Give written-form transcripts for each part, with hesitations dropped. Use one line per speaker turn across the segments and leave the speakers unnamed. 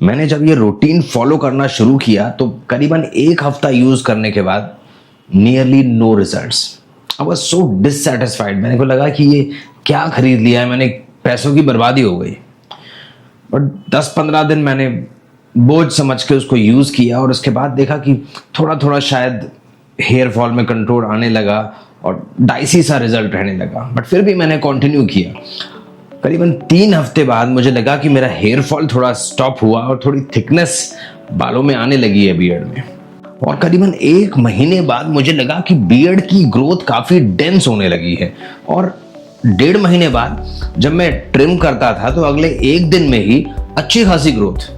मैंने जब ये रूटीन फॉलो करना शुरू किया तो करीबन 1 हफ्ता यूज करने के बाद nearly no results. I was so dissatisfied. मैंने को लगा कि ये क्या खरीद लिया है मैंने, पैसों की बर्बादी हो गई। बट 10-15 दिन मैंने बोझ समझ के उसको यूज किया और उसके बाद देखा कि थोड़ा थोड़ा शायद हेयर फॉल में कंट्रोल आने लगा और डाइसी सा रिजल्ट रहने लगा। बट फिर भी मैंने कंटिन्यू किया। करीबन 3 हफ्ते बाद मुझे लगा कि मेरा हेयर फॉल थोड़ा स्टॉप हुआ और थोड़ी थिकनेस बालों में आने लगी है बियर्ड में। और करीबन 1 महीने बाद मुझे लगा कि बियर्ड की ग्रोथ काफी डेंस होने लगी है। और 1.5 महीने बाद जब मैं ट्रिम करता था तो अगले 1 दिन में ही अच्छी खासी ग्रोथ,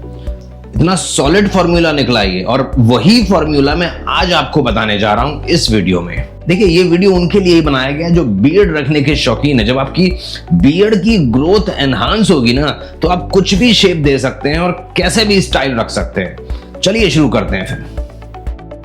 इतना सॉलिड फॉर्मूला निकला ये। और वही फॉर्मूला मैं आज आपको बताने जा रहा हूं इस वीडियो में। देखिए, ये वीडियो उनके लिए ही बनाया गया जो बियर्ड रखने के शौकीन है। जब आपकी बियर्ड की ग्रोथ एनहांस होगी ना तो आप कुछ भी शेप दे सकते हैं और कैसे भी स्टाइल रख सकते हैं। चलिए शुरू करते हैं फिर।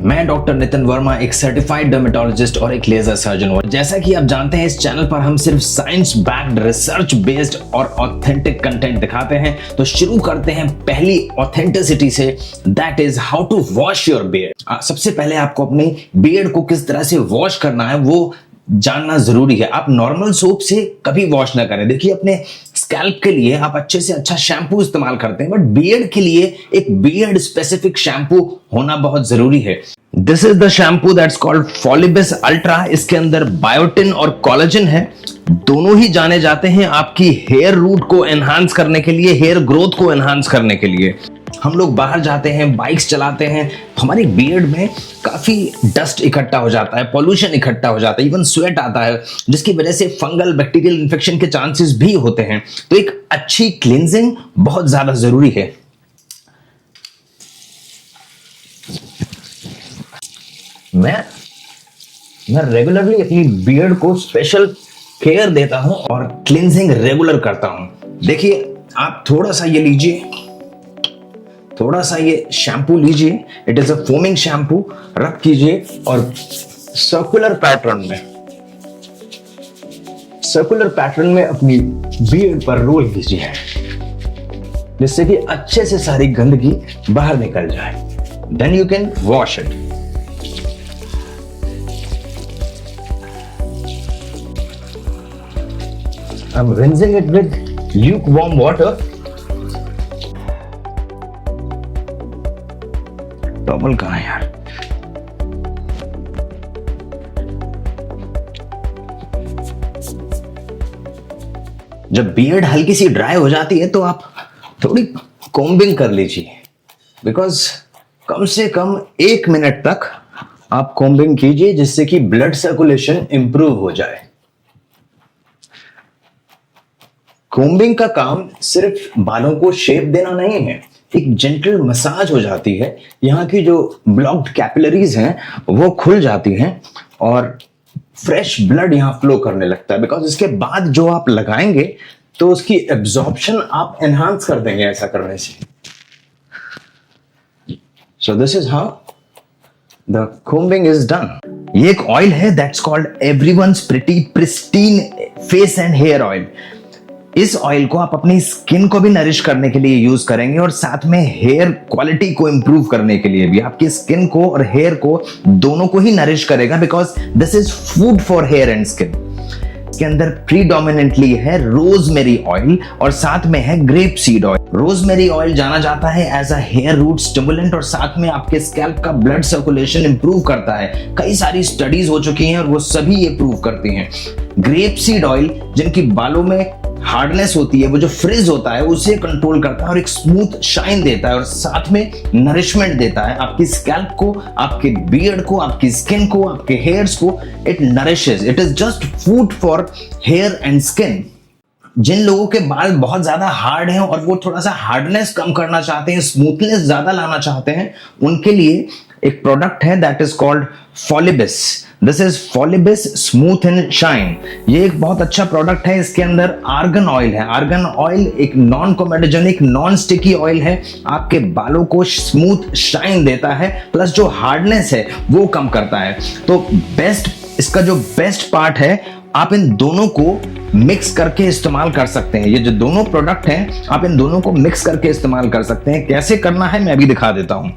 मैं डॉक्टर नितिन वर्मा, एक सर्टिफाइड डर्मेटोलॉजिस्ट और एक लेजर सर्जन हूं। जैसा कि आप जानते हैं, इस चैनल पर हम सिर्फ साइंस बैक्ड, रिसर्च बेस्ड और ऑथेंटिक कंटेंट दिखाते हैं। तो शुरू करते हैं पहली ऑथेंटिसिटी से, that is how to wash your beard. सबसे पहले आपको अपने बियर्ड को किस तरह से वॉश करना है वो जानना जरूरी है। आप नॉर्मल सोप से कभी वॉश ना करें। देखिए, अपने स्कैल्प के लिए आप अच्छे से अच्छा शैम्पू इस्तेमाल करते हैं, बट बियर्ड के लिए एक बियर्ड स्पेसिफिक शैम्पू होना बहुत जरूरी है। This is the shampoo that's called Follibis ultra. इसके अंदर बायोटिन और कोलेजन है। दोनों ही जाने जाते हैं आपकी हेयर रूट को एनहांस करने के लिए, हेयर ग्रोथ को एनहांस करने के लिए। हम लोग बाहर जाते हैं, बाइक्स चलाते हैं, हमारी बियर्ड में काफी डस्ट इकट्ठा हो जाता है, पॉल्यूशन इकट्ठा हो जाता है, इवन स्वेट आता है, जिसकी वजह से फंगल बैक्टीरियल इन्फेक्शन के चांसेस भी होते हैं। तो एक अच्छी क्लींजिंग बहुत ज्यादा जरूरी है। मैं रेगुलरली अपनी बियर्ड को स्पेशल केयर देता हूं और क्लींजिंग रेगुलर करता हूं। देखिए, आप थोड़ा सा ये लीजिए, थोड़ा सा ये शैम्पू लीजिए। It is a foaming shampoo. रब कीजिए और सर्कुलर पैटर्न में अपनी बियर्ड पर रोल कीजिए, जिससे कि अच्छे से सारी गंदगी बाहर निकल जाए। Then you can wash it. I'm rinsing it with lukewarm water. Towel कहाँ है यार? जब बियर्ड हल्की सी ड्राई हो जाती है तो आप थोड़ी कोम्बिंग कर लीजिए, बिकॉज कम से कम 1 मिनट तक आप कोम्बिंग कीजिए, जिससे कि ब्लड सर्कुलेशन इंप्रूव हो जाए। कोम्बिंग का काम सिर्फ बालों को शेप देना नहीं है, एक जेंटल मसाज हो जाती है। यहाँ की जो ब्लॉक्ड कैपिलरीज हैं वो खुल जाती हैं और फ्रेश ब्लड यहाँ फ्लो करने लगता है। बिकॉज इसके बाद जो आप लगाएंगे तो उसकी एब्जॉर्प्शन आप एनहांस कर देंगे ऐसा करने से। So this is how the combing is done. ये एक ऑयल है that's called everyone's pretty pristine face and hair oil. इस ऑयल को आप अपनी स्किन को भी नरिश करने के लिए यूज करेंगे और साथ में हेयर क्वालिटी को इंप्रूव करने के लिए भी। आपकी स्किन को और हेयर को दोनों को ही नरिश करेगा, because this is food for hair and skin. इसके अंदर प्रीडोमिनेंटली है रोजमेरी ऑयल और साथ में है grape seed oil. Rosemary oil जाना जाता है as a hair root stimulant और साथ में आपके स्कैल्प का ब्लड सर्कुलेशन इंप्रूव करता है। कई सारी स्टडीज हो चुकी हैं और वो सभी ये प्रूव करती हैं। ग्रेप सीड ऑयल जिनकी बालों में हार्डनेस होती है, वो जो फ्रिज होता है उसे कंट्रोल करता है और एक स्मूथ शाइन देता है और साथ में नरिशमेंट देता है आपकी स्कैल्प को, आपके बियर्ड को, आपकी स्किन को, आपके हेयर्स को। It nourishes. It is just food for hair and skin. जिन लोगों के बाल बहुत ज्यादा हार्ड हैं और वो थोड़ा सा हार्डनेस कम करना चाहते हैं, स्मूथनेस ज्यादा लाना चाहते हैं, उनके लिए एक प्रोडक्ट है that is called Follibis. This is Follibis smooth and shine. ये एक बहुत अच्छा प्रोडक्ट है। इसके अंदर आर्गन ऑयल है। आर्गन ऑयल एक non comedogenic, non sticky oil है। आपके बालों को स्मूथ शाइन देता है, प्लस जो हार्डनेस है वो कम करता है। तो इसका जो बेस्ट पार्ट है आप इन दोनों को मिक्स करके इस्तेमाल कर सकते हैं। ये जो दोनों प्रोडक्ट हैं, आप इन दोनों को मिक्स करके इस्तेमाल कर सकते हैं। कैसे करना है मैं अभी दिखा देता हूं।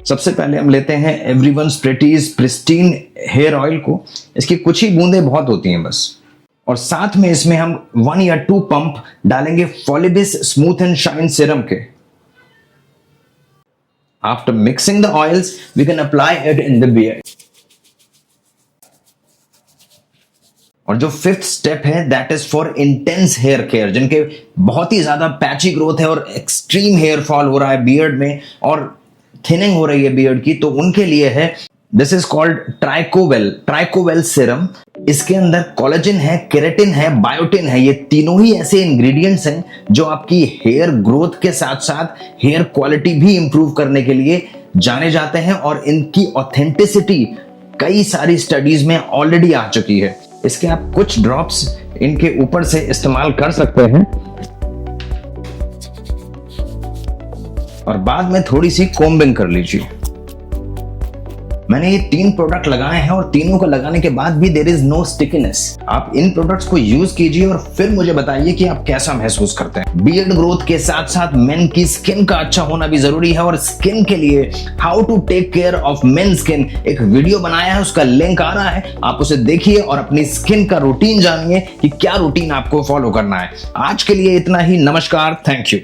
सबसे पहले हम लेते हैं एवरीवन्स प्रेटीज प्रिस्टीन हेयर ऑयल को। इसकी कुछ ही बूंदें बहुत होती हैं बस, और साथ में इसमें हम 1 या 2 पंप डालेंगे फॉलिबिस स्मूथ एंड शाइन सीरम के। After mixing the oils we can apply it in the beard. और जो 5th स्टेप है that is for intense hair care, जिनके बहुत ही ज्यादा पैची ग्रोथ है और एक्सट्रीम हेयर फॉल हो रहा है बियर्ड में और थिनिंग हो रही है बियर्ड की, तो उनके लिए है दिस इज कॉल्ड ट्राइकोवेल सीरम। इसके अंदर कोलेजन है, केराटिन है, बायोटिन है। ये तीनों ही ऐसे इंग्रेडिएंट्स हैं जो आपकी हेयर ग्रोथ के साथ साथ हेयर क्वालिटी भी इंप्रूव करने के लिए जाने जाते हैं, और इनकी ऑथेंटिसिटी कई सारी स्टडीज में ऑलरेडी आ चुकी है। इसके आप कुछ ड्रॉप्स इनके ऊपर से इस्तेमाल कर सकते हैं और बाद में थोड़ी सी कोम्बिंग कर लीजिए। मैंने ये 3 प्रोडक्ट लगाए हैं और तीनों को लगाने के बाद भी देयर इज नो स्टिकीनेस। आप इन प्रोडक्ट्स को यूज कीजिए और फिर मुझे बताइए कि आप कैसा महसूस करते हैं। बियर्ड ग्रोथ के साथ साथ मेन की स्किन का अच्छा होना भी जरूरी है, और स्किन के लिए how to take care of men skin एक वीडियो बनाया है, उसका लिंक आ रहा है, आप उसे देखिए और अपनी स्किन का रूटीन जानिए कि क्या रूटीन आपको फॉलो करना है। आज के लिए इतना ही। नमस्कार, थैंक यू।